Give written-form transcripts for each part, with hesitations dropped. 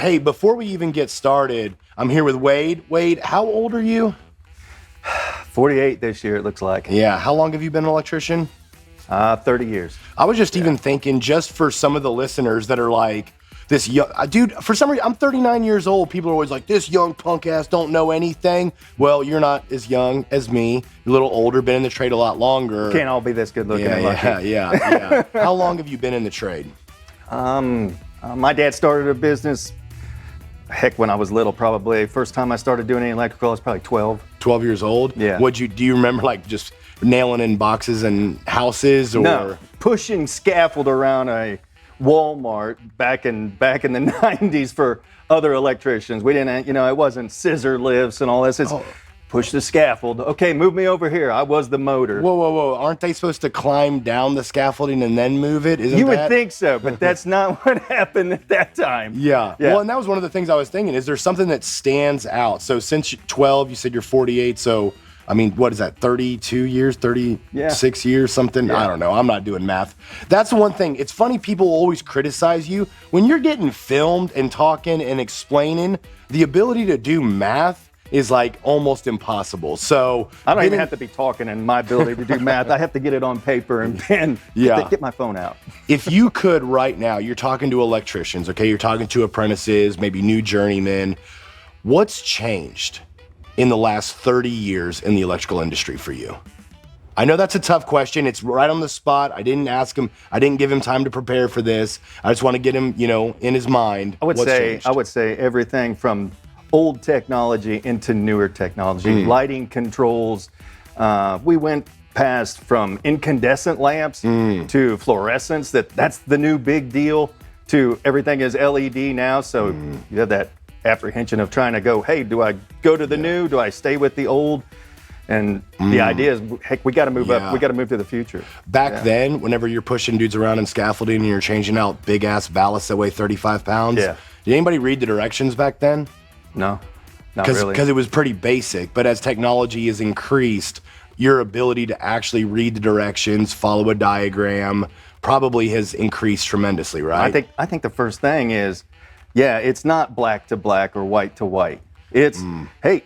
hey, before we even get started, I'm here with Wade. Wade, how old are you? 48 this year, it looks like. Yeah, how long have you been an electrician? 30 years. I was just even thinking, just for some of the listeners that are like, this young, dude, for some reason, I'm 39 years old. People are always like, this young punk ass don't know anything. Well, you're not as young as me. You're a little older, been in the trade a lot longer. Can't all be this good looking and lucky. Yeah. How long have you been in the trade? My dad started a business, heck, when I was little, probably. First time I started doing any electrical, I was probably 12. 12 years old? Yeah. Do you remember like just nailing in boxes and houses or? No, pushing scaffold around a Walmart back in the 90s for other electricians. We didn't, it wasn't scissor lifts and all this. It's push the scaffold. Okay, move me over here. I was the motor. Whoa. Aren't they supposed to climb down the scaffolding and then move it? You would think so, but that's not what happened at that time. Yeah. Well, and that was one of the things I was thinking. Is there something that stands out? So since you're 12, you said you're 48. So, I mean, what is that, 32 years, 36 years, something? Yeah. I don't know. I'm not doing math. That's the one thing. It's funny, people always criticize you. When you're getting filmed and talking and explaining, the ability to do math is like almost impossible. So I don't even have to be talking in my ability to do math. I have to get it on paper and pen. Get my phone out. If you could right now, you're talking to electricians, okay? You're talking to apprentices, maybe new journeymen. What's changed in the last 30 years in the electrical industry for you? I know that's a tough question. It's right on the spot. I didn't ask him. I didn't give him time to prepare for this. I just want to get him, in his mind. I would say everything from old technology into newer technology, lighting controls. We went past from incandescent lamps to fluorescents. That's the new big deal. To everything is LED now. So you have that apprehension of trying to go, hey, do I go to the new? Do I stay with the old? And the idea is, heck, we got to move up. We got to move to the future. Back then, whenever you're pushing dudes around in scaffolding and you're changing out big ass ballasts that weigh 35 pounds, did anybody read the directions back then? No, not really. Because it was pretty basic. But as technology has increased, your ability to actually read the directions, follow a diagram, probably has increased tremendously, right? I think the first thing is, it's not black to black or white to white. It's, hey,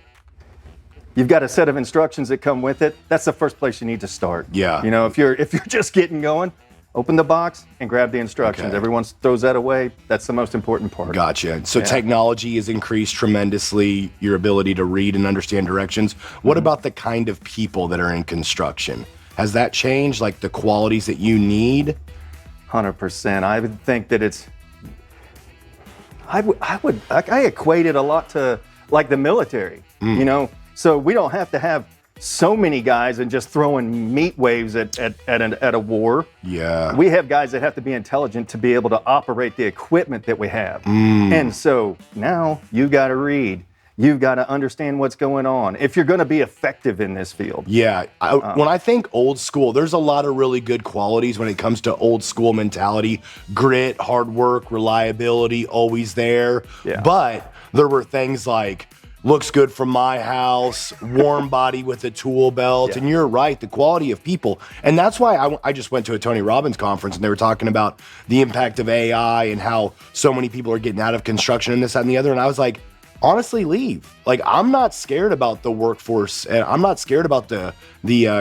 you've got a set of instructions that come with it. That's the first place you need to start. Yeah. If you're just getting going, open the box and grab the instructions. Okay. Everyone throws that away. That's the most important part. Gotcha. So technology has increased tremendously, your ability to read and understand directions. What about the kind of people that are in construction? Has that changed, like the qualities that you need? 100%. I would think that it's, I equate it a lot to like the military, So we don't have to have so many guys and just throwing meat waves at a war. Yeah. We have guys that have to be intelligent to be able to operate the equipment that we have. And so now you've got to read. You've got to understand what's going on if you're going to be effective in this field. Yeah. When I think old school, there's a lot of really good qualities when it comes to old school mentality. Grit, hard work, reliability, always there. Yeah. But there were things like, looks good from my house, warm body with a tool belt. And you're right, the quality of people. And that's why I just went to a Tony Robbins conference and they were talking about the impact of AI and how so many people are getting out of construction and this, that, and the other. And I was like, honestly, leave. Like, I'm not scared about the workforce, and I'm not scared about the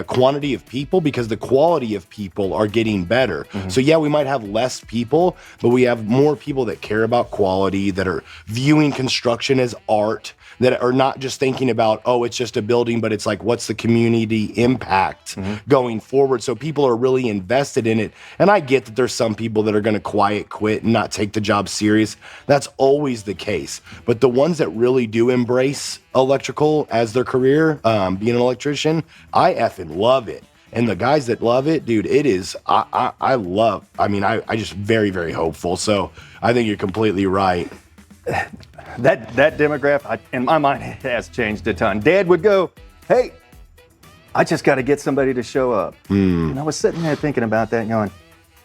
quantity of people, because the quality of people are getting better. So yeah, we might have less people, but we have more people that care about quality, that are viewing construction as art, that are not just thinking about, oh, it's just a building, but it's like, what's the community impact going forward? So people are really invested in it. And I get that there's some people that are going to quiet quit and not take the job serious. That's always the case. But the ones that really do embrace electrical as their career, being an electrician, I effing love it. And the guys that love it, dude, it is, I just very, very hopeful. So I think you're completely right. That demographic, in my mind, it has changed a ton. Dad would go, hey, I just got to get somebody to show up. And I was sitting there thinking about that and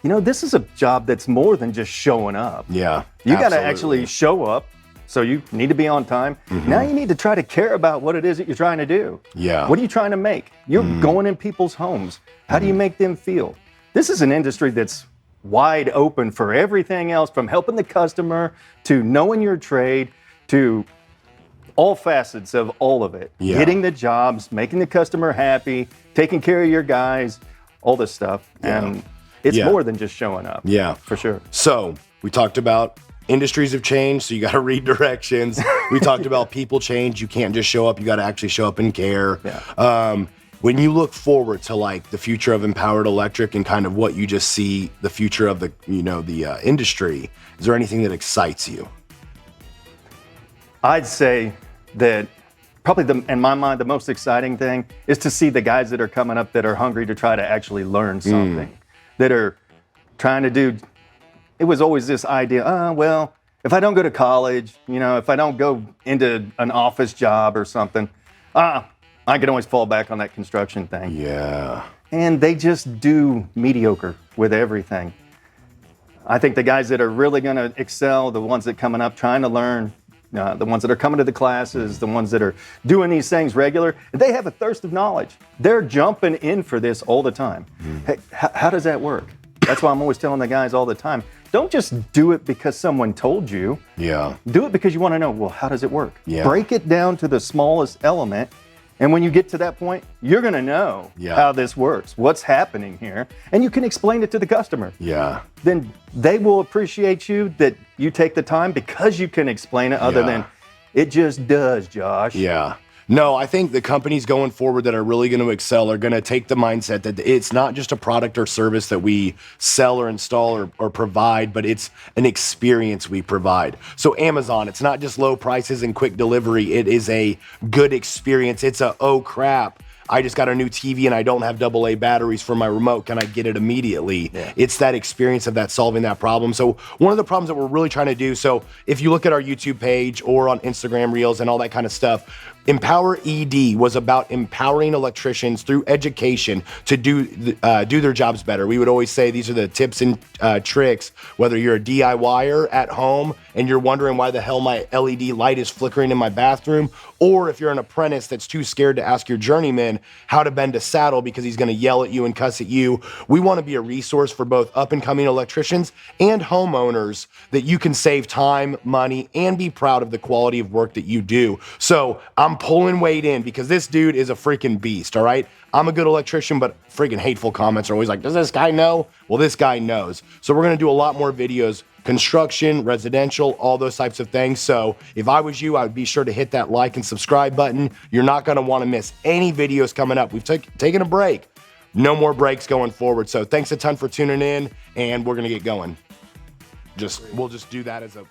going, this is a job that's more than just showing up. Yeah, you got to actually show up. So you need to be on time. Now you need to try to care about what it is that you're trying to do. Yeah. What are you trying to make? You're going in people's homes. How do you make them feel? This is an industry that's wide open for everything else, from helping the customer to knowing your trade to all facets of all of it. Yeah. Getting the jobs, making the customer happy, taking care of your guys, all this stuff. Yeah. And it's Yeah. more than just showing up. Yeah. For sure. So we talked about industries have changed, so you got to read directions. We talked about people change. You can't just show up. You got to actually show up and care. Yeah. When you look forward to like the future of empowered electric and kind of what you just see the future of the, the industry, is there anything that excites you? I'd say that probably in my mind, the most exciting thing is to see the guys that are coming up that are hungry to try to actually learn something, that are trying to do. It was always this idea, well, if I don't go to college, if I don't go into an office job or something, I can always fall back on that construction thing. Yeah. And they just do mediocre with everything. I think the guys that are really going to excel, the ones that coming up trying to learn, the ones that are coming to the classes, the ones that are doing these things regular, they have a thirst of knowledge. They're jumping in for this all the time. Hey, how does that work? That's why I'm always telling the guys all the time, don't just do it because someone told you. Yeah. Do it because you want to know, well, how does it work? Yeah. Break it down to the smallest element. And when you get to that point, you're going to know how this works, what's happening here, and you can explain it to the customer. Yeah. Then they will appreciate you that you take the time because you can explain it other than it just does, Josh. Yeah. No, I think the companies going forward that are really going to excel are going to take the mindset that it's not just a product or service that we sell or install or provide, but it's an experience we provide. So Amazon, it's not just low prices and quick delivery. It is a good experience. It's oh crap, I just got a new TV and I don't have AA batteries for my remote. Can I get it immediately? Yeah. It's that experience of that solving that problem. So one of the problems that we're really trying to do, so if you look at our YouTube page or on Instagram Reels and all that kind of stuff, Empower ED was about empowering electricians through education to do their jobs better. We would always say these are the tips and tricks, whether you're a DIYer at home and you're wondering why the hell my LED light is flickering in my bathroom, or if you're an apprentice that's too scared to ask your journeyman how to bend a saddle because he's gonna yell at you and cuss at you. We wanna be a resource for both up and coming electricians and homeowners that you can save time, money, and be proud of the quality of work that you do. So I'm pulling weight in because this dude is a freaking beast, all right? I'm a good electrician, but freaking hateful comments are always like, does this guy know? Well, this guy knows. So we're gonna do a lot more videos, construction, residential, all those types of things. So if I was you, I would be sure to hit that like and subscribe button. You're not gonna wanna miss any videos coming up. We've taken a break. No more breaks going forward. So thanks a ton for tuning in, and we're gonna get going. We'll just do that as a